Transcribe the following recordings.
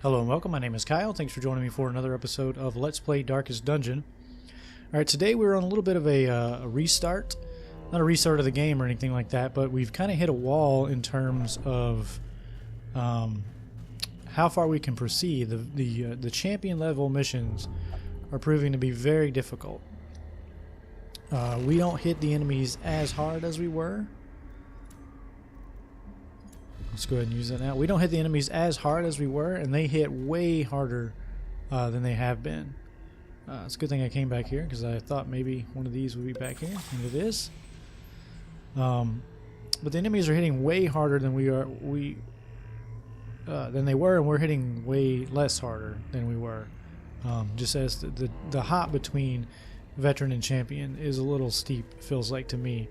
Hello and welcome, my name is Kyle. Thanks for joining me for another episode of Let's Play Darkest Dungeon. Alright, today we're on a little bit of a restart. Not a restart of the game or anything like that, but we've kind of hit a wall in terms of how far we can proceed. The champion level missions are proving to be very difficult. We don't hit the enemies as hard as we were. Let's go ahead and use that now. We don't hit the enemies as hard as we were, and they hit way harder than they have been. It's a good thing I came back here, because I thought maybe one of these would be back here, and it is. But the enemies are hitting way harder than than they were, and we're hitting way less harder than we were. Just as the hop between veteran and champion is a little steep, it feels like to me.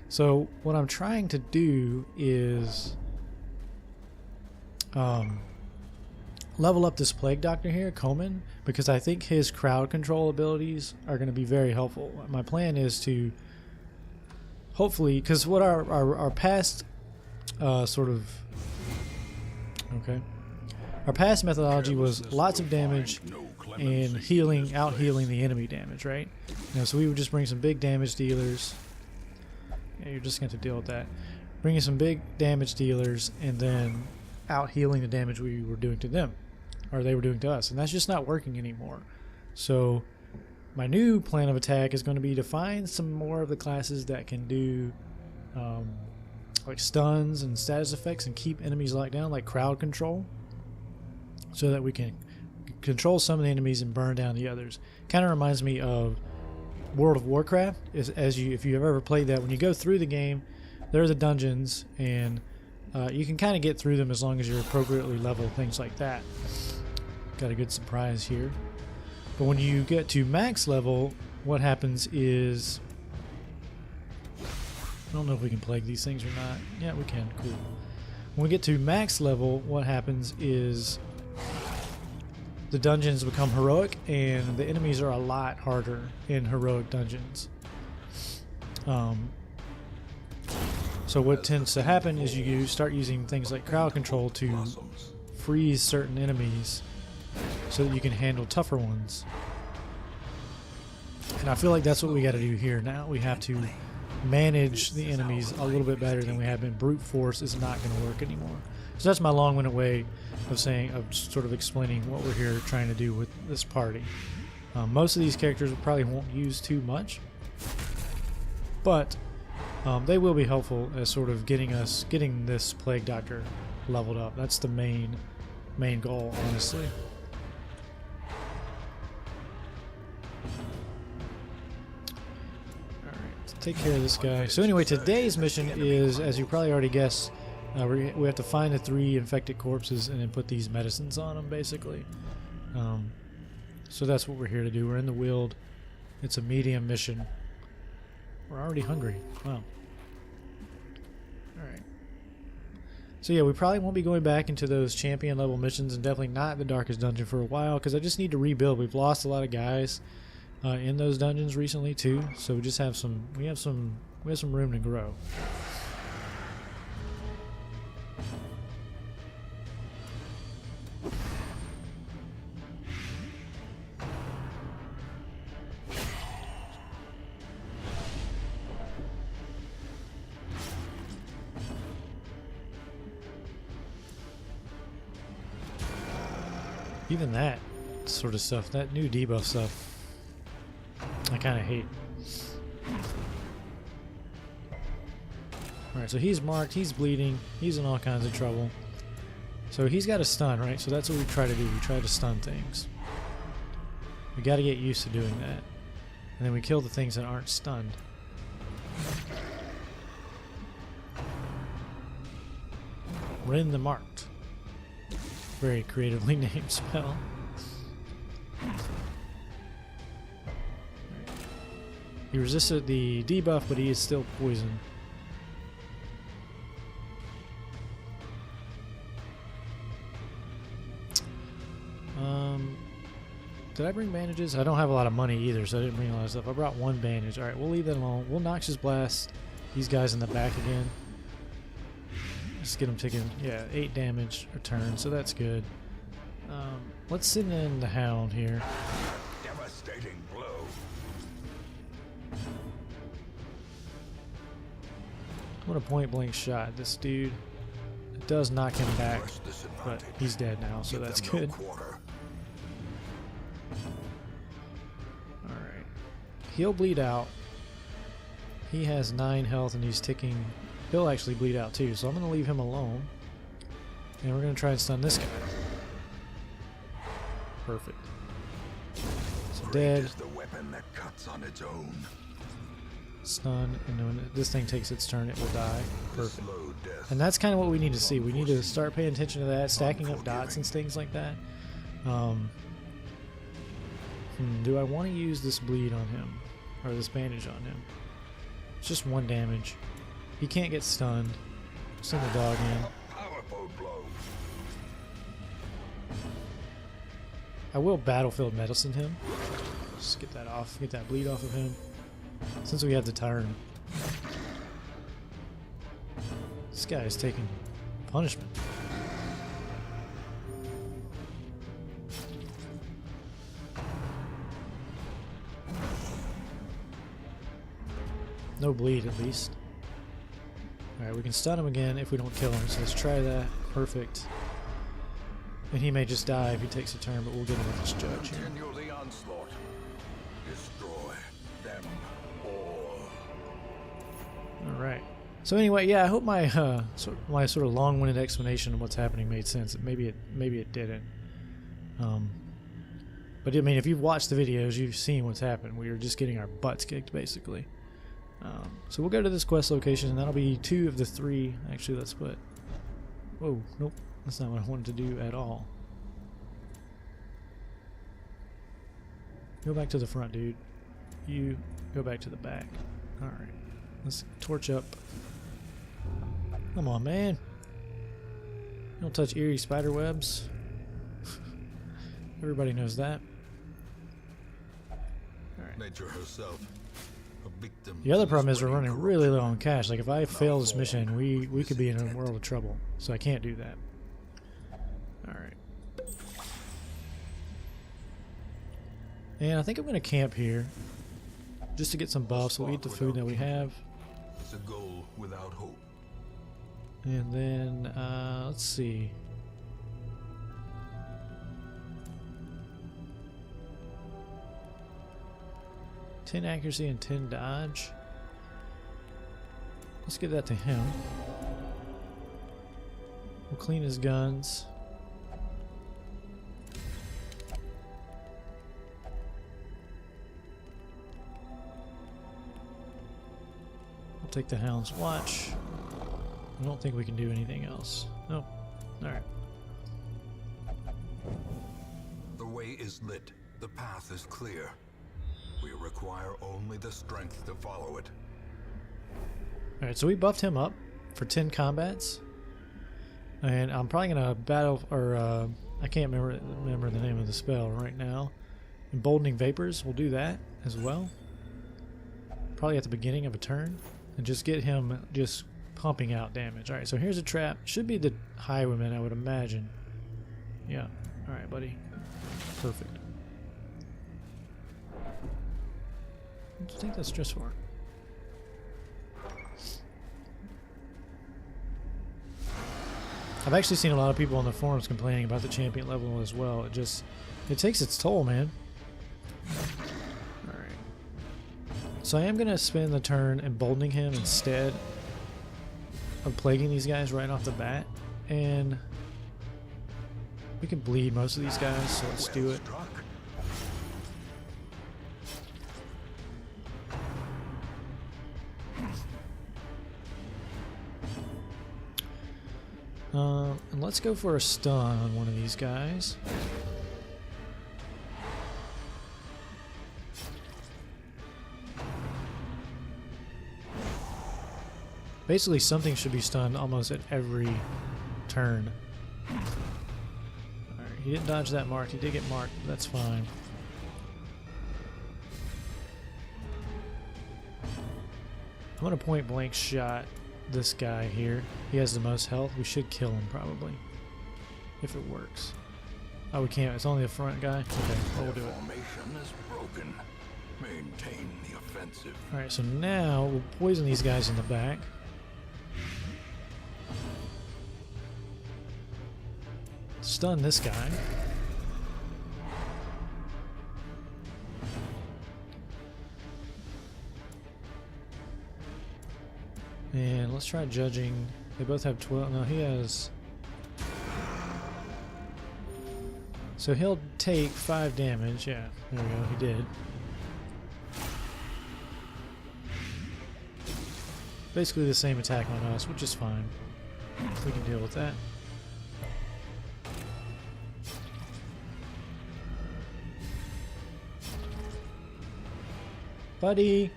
So what I'm trying to do is level up this Plague Doctor here, Coleman, because I think his crowd control abilities are going to be very helpful. My plan is to hopefully, because what our past our past methodology was lots of damage and out healing the enemy damage, right? So we would just bring some big damage dealers. Yeah, you're just going to have to deal with that. Bringing some big damage dealers and then out healing the damage we were doing to them, or they were doing to us, and that's just not working anymore. So my new plan of attack is going to be to find some more of the classes that can do like stuns and status effects and keep enemies locked down, like crowd control, so that we can control some of the enemies and burn down the others. Kind of reminds me of World of Warcraft. If you've ever played that, when you go through the game, there are the dungeons, and you can kind of get through them as long as you're appropriately leveled, things like that. Got a good surprise here. But when you get to max level, what happens is, I don't know if we can plague these things or not. Yeah, we can. Cool. When we get to max level, what happens is the dungeons become heroic, and the enemies are a lot harder in heroic dungeons. So what tends to happen is you start using things like crowd control to freeze certain enemies so that you can handle tougher ones. And I feel like that's what we got to do here now. We have to manage the enemies a little bit better than we have been. Brute force is not going to work anymore. So that's my long-winded way of sort of explaining what we're here trying to do with this party. Most of these characters we probably won't use too much, but they will be helpful as sort of getting this Plague Doctor leveled up. That's the main goal, honestly. Alright, let's take care of this guy. So anyway, today's mission is, as you probably already guessed, we have to find the 3 infected corpses and then put these medicines on them, basically. So that's what we're here to do. We're in the Weald. It's a medium mission. We're already hungry. Wow. Alright. So yeah, we probably won't be going back into those champion level missions, and definitely not the Darkest Dungeon for a while, because I just need to rebuild. We've lost a lot of guys in those dungeons recently too, so we just have some room to grow. Even that sort of stuff, that new debuff stuff, I kind of hate. Alright, so he's marked, he's bleeding, he's in all kinds of trouble. So he's got a stun, right? So that's what we try to do. We try to stun things. We got to get used to doing that. And then we kill the things that aren't stunned. Rin the Marked. Very creatively named spell. He resisted the debuff, but he is still poisoned. Did I bring bandages? I don't have a lot of money either, so I didn't bring a lot of stuff. I brought 1 bandage. Alright, we'll leave that alone. We'll Noxious Blast these guys in the back again. Just get them taking, yeah, 8 damage a turn, so that's good. Let's send in the Hound here. Devastating blow. I'm gonna point blank shot this dude. It does knock him back, but he's dead now, so that's good. Alright. He'll bleed out. He has 9 health and he's ticking. He'll actually bleed out too, so I'm gonna leave him alone. And we're gonna try and stun this guy. Perfect. So dead. Is the weapon that cuts on its own. Stun, and when this thing takes its turn, it will die. Perfect. And that's kind of what we need to see. We need to start paying attention to that, stacking up dots and things like that. Do I want to use this bleed on him, or this bandage on him? It's just 1 damage. He can't get stunned. Send the dog in. I will battlefield medicine him. Just get that off, get that bleed off of him. Since we have the turn. This guy is taking punishment. No bleed at least. Alright, we can stun him again if we don't kill him, so let's try that. Perfect. And he may just die if he takes a turn, but we'll get him with this judge here. Continue the onslaught. Destroy them all. Alright. So anyway, yeah, I hope my my sort of long-winded explanation of what's happening made sense. Maybe it didn't. But I mean, if you've watched the videos, you've seen what's happened. We were just getting our butts kicked, basically. So we'll go to this quest location, and that'll be 2 of the 3. Actually, let's put... Whoa, nope. That's not what I wanted to do at all. Go back to the front, dude. You go back to the back. Alright. Let's torch up. Come on, man. Don't touch eerie spider webs. Everybody knows that. Alright. Nature herself. A victim. The other problem is we're running really low on cash. Like, if I fail this mission, we could be in a world of trouble. So I can't do that. Alright. And I think I'm going to camp here. Just to get some buffs. We'll eat the food that we have. It's a goal without hope. And then, let's see. "10 accuracy and 10 dodge." Let's give that to him. We'll clean his guns. We'll take the Hound's watch. I don't think we can do anything else. Nope. Alright. The way is lit. The path is clear. We require only the strength to follow it. Alright, so we buffed him up for 10 combats. And I'm probably going to battle, or I can't remember the name of the spell right now. Emboldening Vapors, we'll do that as well. Probably at the beginning of a turn. And just get him just pumping out damage. Alright, so here's a trap. Should be the Highwayman, I would imagine. Yeah. Alright, buddy. Perfect. Let's take that stress for. I've actually seen a lot of people on the forums complaining about the champion level as well. It takes its toll, man. Alright. So I am going to spend the turn emboldening him instead of plaguing these guys right off the bat. And we can bleed most of these guys, so let's do it. And let's go for a stun on one of these guys. Basically, something should be stunned almost at every turn. Alright, he didn't dodge that mark. He did get marked, but that's fine. I'm going to point blank shot this guy here. He has the most health. We should kill him probably, if it works. Oh, we can't. It's only the front guy. Okay, well, we'll do it. Formation is broken. Maintain the offensive. Alright, so now we'll poison these guys in the back. Stun this guy. And let's try judging. They both have 12. No, he has. So he'll take 5 damage. Yeah, there we go. He did. Basically the same attack on us, which is fine. We can deal with that. Buddy!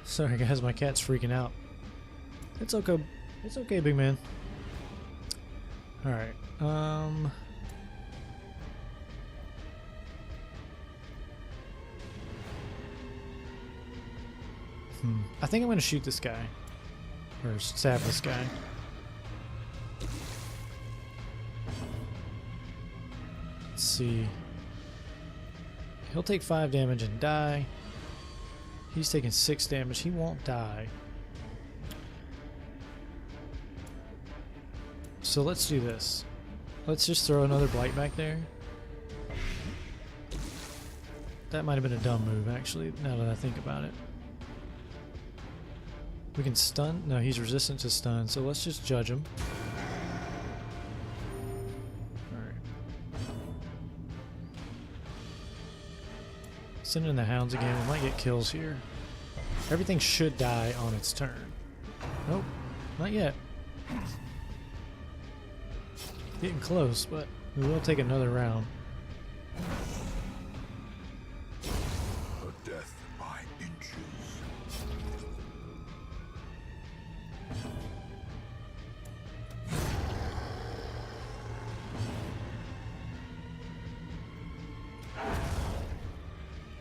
Sorry guys, my cat's freaking out. It's okay. It's okay, big man. Alright. I think I'm going to shoot this guy. Or stab this guy. Let's see. He'll take 5 damage and die. He's taking 6 damage. He won't die. So let's do this. Let's just throw another blight back there. That might have been a dumb move, actually, now that I think about it. We can stun. No, he's resistant to stun, so let's just judge him. Alright. Send in the hounds again. We might get kills here. Everything should die on its turn. Nope, not yet. Getting close, but we will take another round. A death by inches.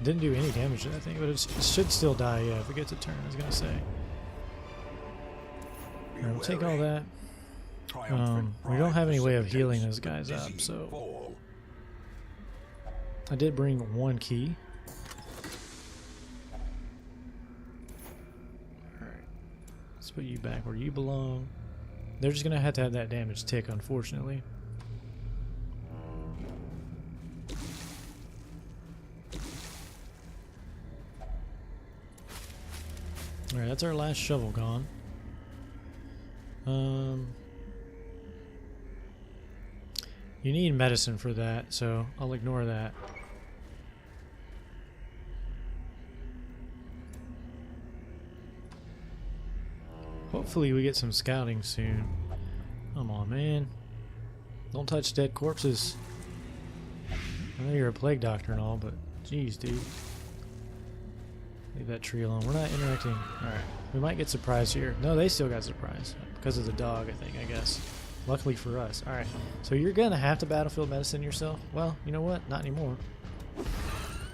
Didn't do any damage to that thing, but it should still die, yeah, if it gets a turn, I was going to say. Alright, we'll take all that. We don't have any way of healing those guys up, so... I did bring 1 key. Alright. Let's put you back where you belong. They're just going to have that damage tick, unfortunately. Alright, that's our last shovel gone. You need medicine for that, so I'll ignore that. Hopefully we get some scouting soon. Come on, man. Don't touch dead corpses. I know you're a plague doctor and all, but jeez, dude. Leave that tree alone. We're not interacting. Alright. We might get surprised here. No, they still got surprised. Because of the dog, I guess. Luckily for us. Alright. So you're going to have to battlefield medicine yourself? Well, you know what? Not anymore.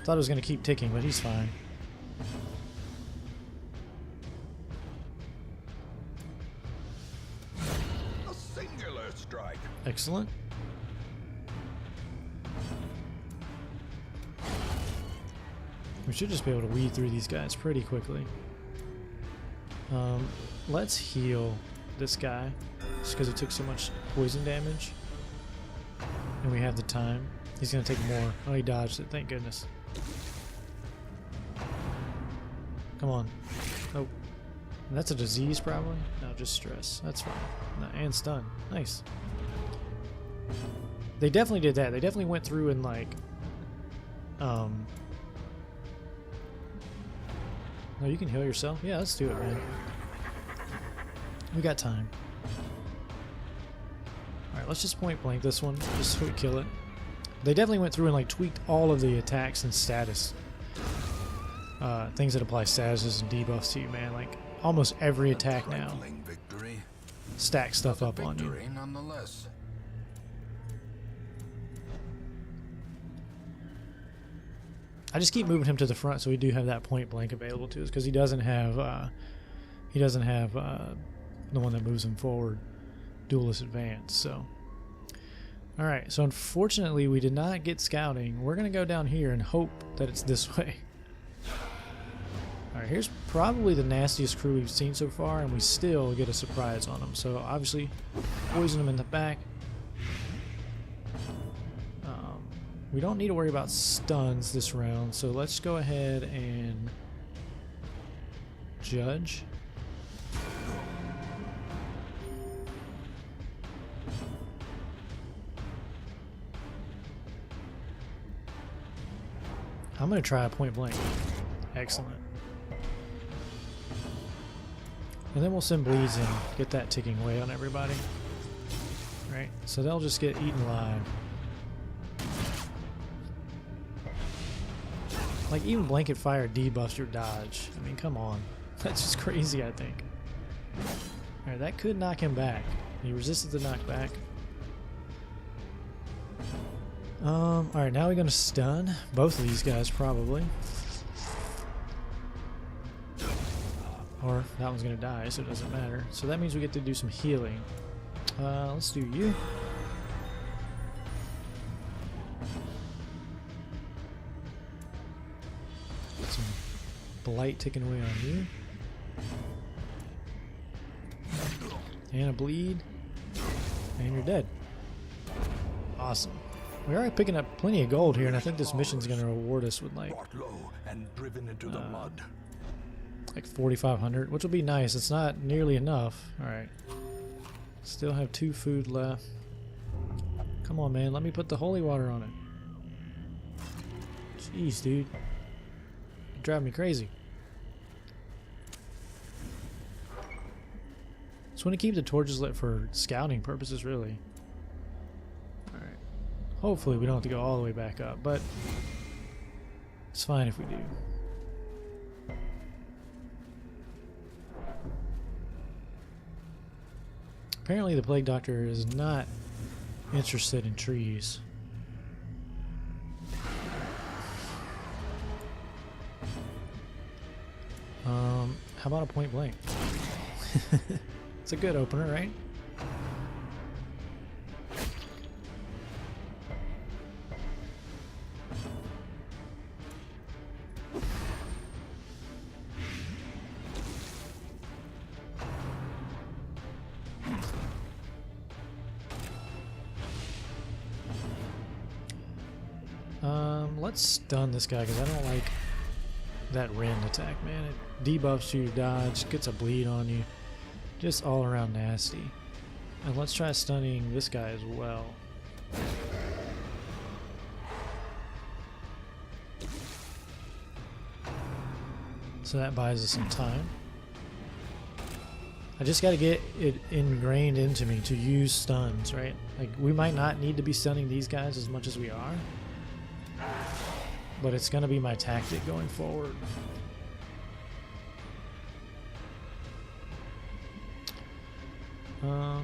Thought it was going to keep ticking, but he's fine. A singular strike. Excellent. We should just be able to weed through these guys pretty quickly. Let's heal this guy, just because it took so much poison damage. And we have the time. He's going to take more. Oh, he dodged it. Thank goodness. Come on. Nope. And that's a disease, probably? No, just stress. That's fine. No, and stun. Nice. They definitely did that. They definitely went through and, like... No, you can heal yourself? Yeah, let's do it, man. We got time. Alright, let's just point blank this one, just so we kill it. They definitely went through and like tweaked all of the attacks and status. Things that apply statuses and debuffs to you, man. Like, almost every attack now stacks stuff up on you. Nonetheless. I just keep moving him to the front so we do have that point blank available to us, because he doesn't have the one that moves him forward, duelist advance. So Alright, so unfortunately we did not get scouting. We're going to go down here and hope that it's this way. Alright, here's probably the nastiest crew we've seen so far, and we still get a surprise on them. So obviously, poison them in the back. We don't need to worry about stuns this round, so let's go ahead and judge. I'm going to try a point blank. Excellent. And then we'll send bleeds in, get that ticking away on everybody. Right? So they'll just get eaten alive. Like, even blanket fire debuffs your dodge. I mean, come on. That's just crazy, I think. Alright, that could knock him back. He resisted the knockback. Alright, now we're going to stun both of these guys, probably. Or that one's going to die, so it doesn't matter. So that means we get to do some healing. Let's do you. Some blight ticking away on you. And a bleed. And you're dead. Awesome. We are picking up plenty of gold here, and I think this mission's going to reward us with like like 4,500, which will be nice. It's not nearly enough. Alright. Still have 2 food left. Come on, man. Let me put the holy water on it. Jeez, dude. You're driving me crazy. Just want to keep the torches lit for scouting purposes, really. Alright. Hopefully we don't have to go all the way back up, but it's fine if we do. Apparently the Plague Doctor is not interested in trees. How about a point blank? It's a good opener, right? Let's stun this guy because I don't like that rend attack, man. It debuffs your dodge, gets a bleed on you. Just all around nasty. And let's try stunning this guy as well. So that buys us some time. I just got to get it ingrained into me to use stuns, right? Like, we might not need to be stunning these guys as much as we are, but it's going to be my tactic going forward. How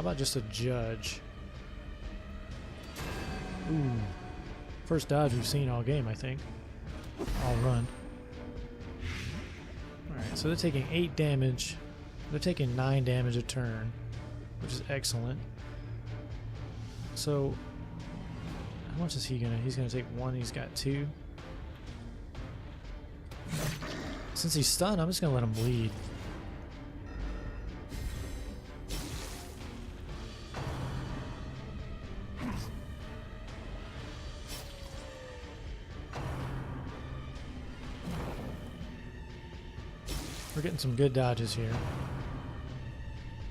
about just a judge? Ooh. First dodge we've seen all game, I think. I'll run. Alright, so they're taking 8 damage. They're taking 9 damage a turn, which is excellent. So, how much is he gonna? He's gonna take 1, he's got 2. Since he's stunned, I'm just gonna let him bleed. We're getting some good dodges here.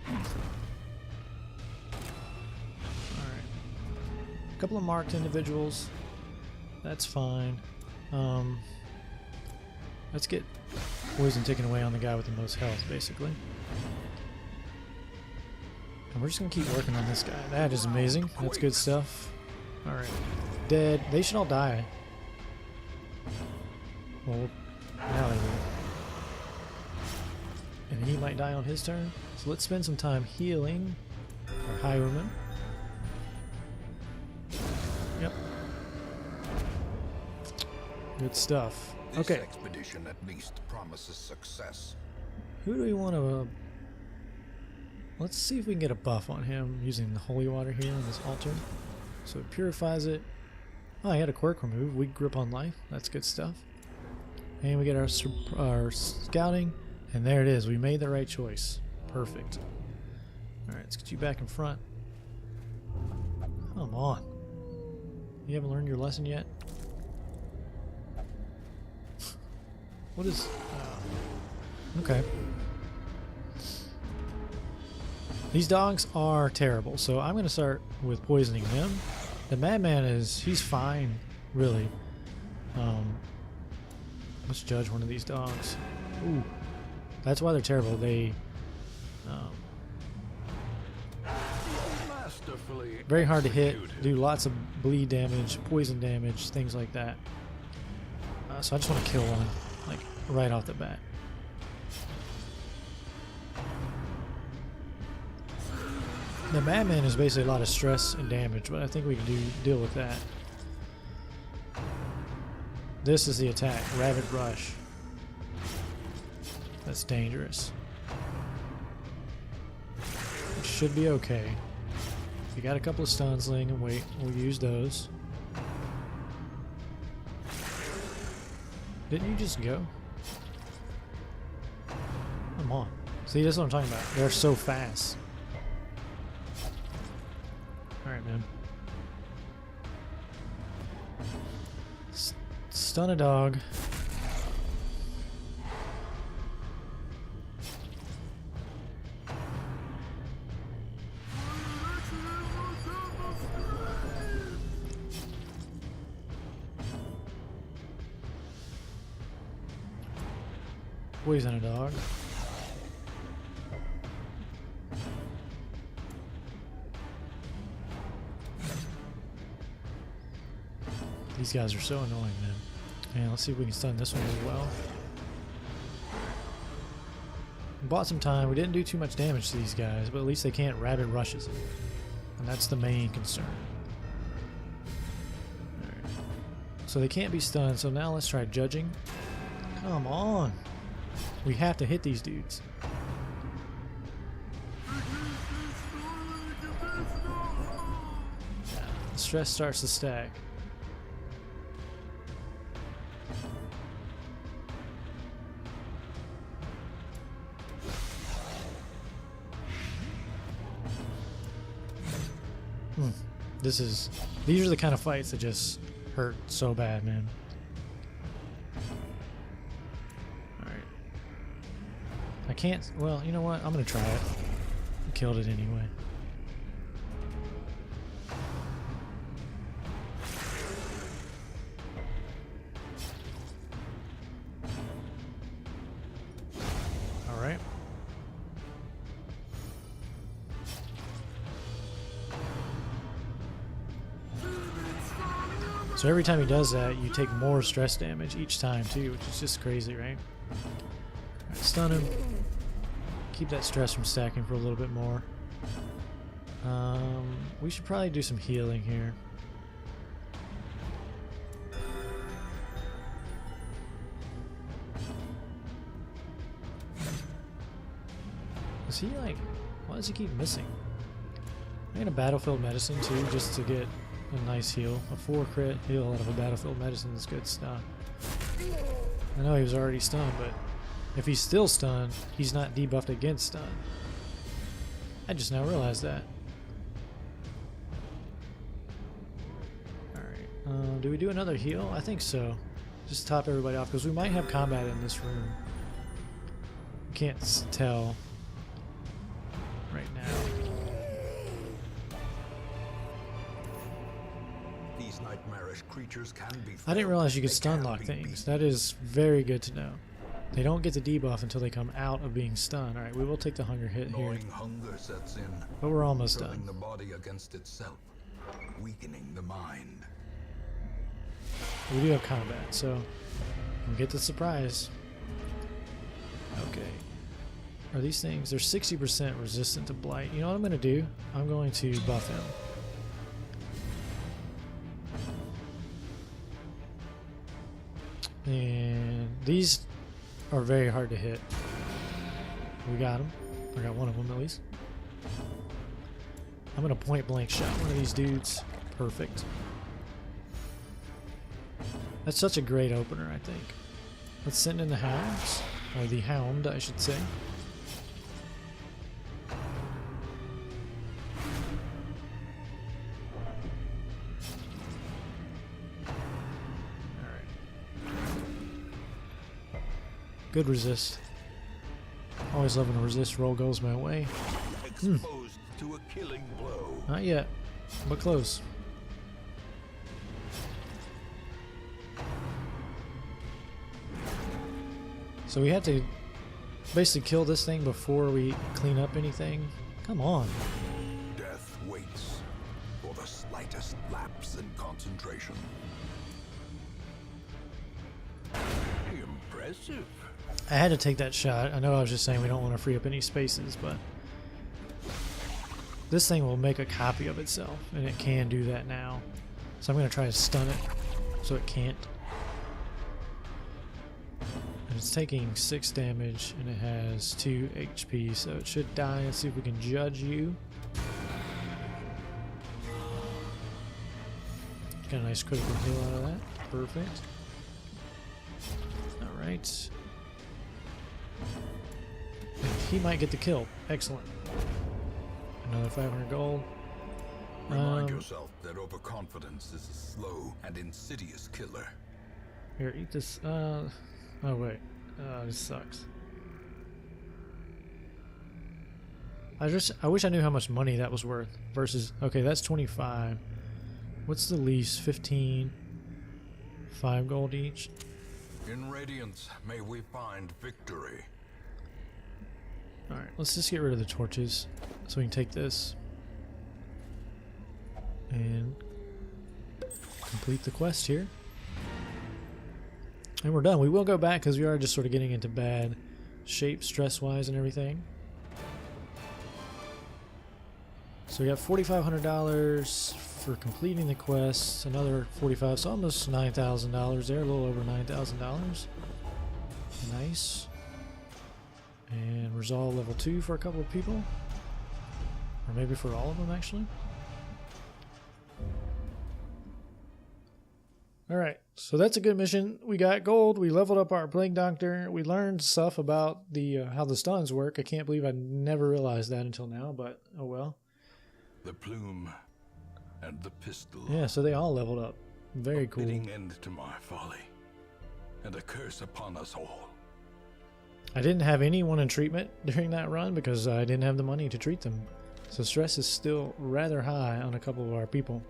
Alright. A couple of marked individuals. That's fine. Let's get poison taken away on the guy with the most health, basically. And we're just going to keep working on this guy. That is amazing. That's good stuff. Alright. Dead. They should all die. Well, now they will. And he might die on his turn. So let's spend some time healing our highwayman. Yep. Good stuff. This okay. expedition at least promises success. Who do we want to Let's see if we can get a buff on him using the holy water here in this altar. So it purifies it. Oh, I had a quirk remove. We grip on life. That's good stuff. And we get our scouting. And there it is. We made the right choice. Perfect. Alright, let's get you back in front. Come on. You haven't learned your lesson yet? What is... okay. These dogs are terrible, so I'm going to start with poisoning them. The madman he's fine, really. Let's judge one of these dogs. Ooh. That's why they're terrible. They... very hard to hit, do lots of bleed damage, poison damage, things like that. So I just want to kill one, like, right off the bat. The madman is basically a lot of stress and damage, but I think we can deal with that. This is the attack, Rabid Rush. That's dangerous. It should be okay. We got a couple of stuns laying in wait. We'll use those. Didn't you just go? Come on. See, that's what I'm talking about. They're so fast. Alright, man. Stun a dog. Poison a dog. These guys are so annoying, man. And let's see if we can stun this one as well. We bought some time. We didn't do too much damage to these guys, but at least they can't rabid rushes them. And that's the main concern. Alright. So they can't be stunned, so now let's try judging. Come on! We have to hit these dudes. Yeah, the stress starts to stack. These are the kind of fights that just hurt so bad, man. Alright. I can't, well, you know what? I'm gonna try it. I killed it anyway. Alright. So every time he does that, you take more stress damage each time too, which is just crazy, right? Alright, stun him. Keep that stress from stacking for a little bit more. We should probably do some healing here. Is he like... why does he keep missing? I need a battlefield medicine too, just to get a nice heal. A 4 crit heal out of a battlefield medicine is good stuff. I know he was already stunned, but if he's still stunned, he's not debuffed against stun. I just now realized that. Alright, do we do another heal? I think so. Just top everybody off, because we might have combat in this room. Can't tell right now. These nightmarish creatures can be I didn't realize you could they stun can lock be things. beaten. That is very good to know. They don't get the debuff until they come out of being stunned. Alright, we will take the hunger hit here. Gnawing hunger sets in, But we're almost turning done. the body against itself, weakening the mind. We do have combat, so we'll get the surprise. Okay. Are these things... they're 60% resistant to blight. You know what I'm going to do? I'm going to buff him. And these are very hard to hit. We got them. I got one of them at least. I'm gonna point blank shot one of these dudes. Perfect. That's such a great opener, I think. Let's send in the hounds, or the hound, I should say. Good resist. Always loving a resist roll goes my way. Exposed to a killing blow. Not yet, but close. So we have to basically kill this thing before we clean up anything. Come on. Death waits for the slightest lapse in concentration. Impressive. I had to take that shot. I know I was just saying we don't want to free up any spaces, but this thing will make a copy of itself, and it can do that now. So I'm going to try to stun it so it can't. And it's taking 6 damage, and it has 2 HP, so it should die. Let's see if we can judge you. Got a nice critical heal out of that. Perfect. Alright. He might get the kill. Excellent. Another 500 gold. Remind yourself that overconfidence is a slow and insidious killer. Here, eat this. Oh wait. This sucks. I wish I knew how much money that was worth. Versus, okay, that's 25. What's the least? 15. 5 gold each. In Radiance, may we find victory. Alright, let's just get rid of the torches so we can take this and complete the quest here. And we're done. We will go back because we are just sort of getting into bad shape stress-wise and everything. So we got $4,500 for completing the quest, another $45, so almost $9,000 there, a little over $9,000. Nice. And resolve level 2 for a couple of people. Or maybe for all of them, actually. Alright, so that's a good mission. We got gold, we leveled up our Plague Doctor, we learned stuff about the how the stuns work. I can't believe I never realized that until now, but oh well. The plume and the pistol. Yeah, so they all leveled up. Very cool. Fitting end to my folly, and a curse upon us all. I didn't have anyone in treatment during that run because I didn't have the money to treat them. So stress is still rather high on a couple of our people.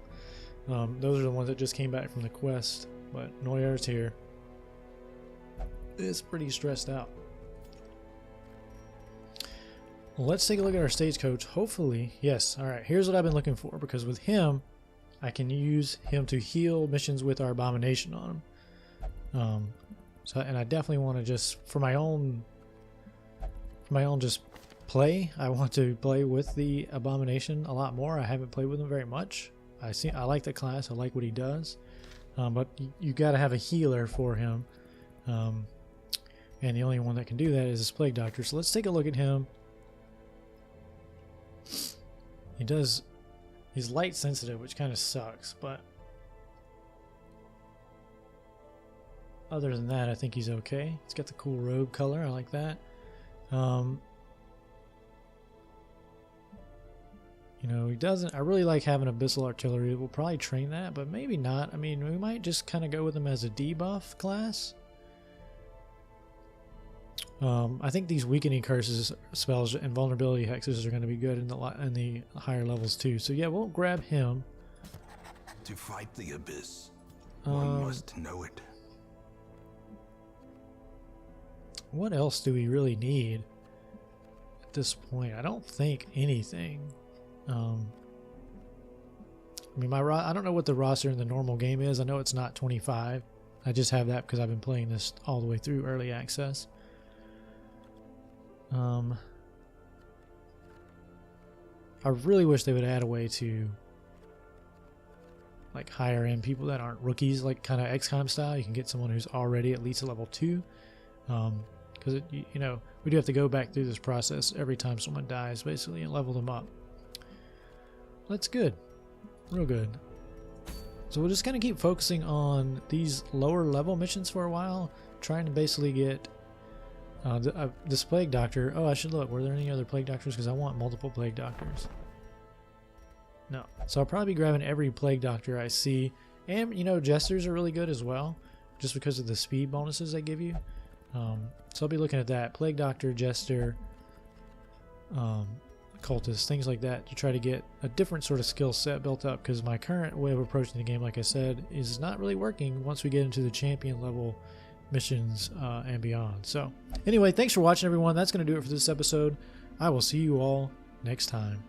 Those are the ones that just came back from the quest, but Noyar's here. It's pretty stressed out. Well, let's take a look at our stagecoach. Hopefully, yes. Alright, here's what I've been looking for, because with him, I can use him to heal missions with our abomination on him. And I definitely want to just, for my own just play, I want to play with the abomination a lot more. I haven't played with him very much. I like the class. I like what he does. But you got to have a healer for him. And the only one that can do that is this Plague Doctor. So let's take a look at him. He's light sensitive, which kind of sucks, but other than that, I think he's okay. He's got the cool robe color. I like that. You know, he doesn't. I really like having Abyssal Artillery. We'll probably train that, but maybe not. I mean, we might just kind of go with him as a debuff class. I think these weakening curses, spells, and vulnerability hexes are going to be good in the higher levels too. So yeah, we'll grab him. To fight the abyss, one must know it. What else do we really need at this point? I don't think anything. I mean, I don't know what the roster in the normal game is. I know it's not 25. I just have that because I've been playing this all the way through early access. I really wish they would add a way to like hire in people that aren't rookies, like kind of XCOM style. You can get someone who's already at least a level 2. Because you know, we do have to go back through this process every time someone dies, basically, and level them up. that's good. Real good. So we're just going to keep focusing on these lower level missions for a while, trying to basically get this plague doctor. Oh, I should look. Were there any other plague doctors? Because I want multiple plague doctors. No. So I'll probably be grabbing every plague doctor I see. And, you know, jesters are really good as well, just because of the speed bonuses they give you. So I'll be looking at that. Plague doctor, jester, cultist, things like that, to try to get a different sort of skill set built up, because my current way of approaching the game, like I said, is not really working once we get into the champion level missions and beyond. So anyway, thanks for watching, everyone. That's going to do it for this episode. I will see you all next time.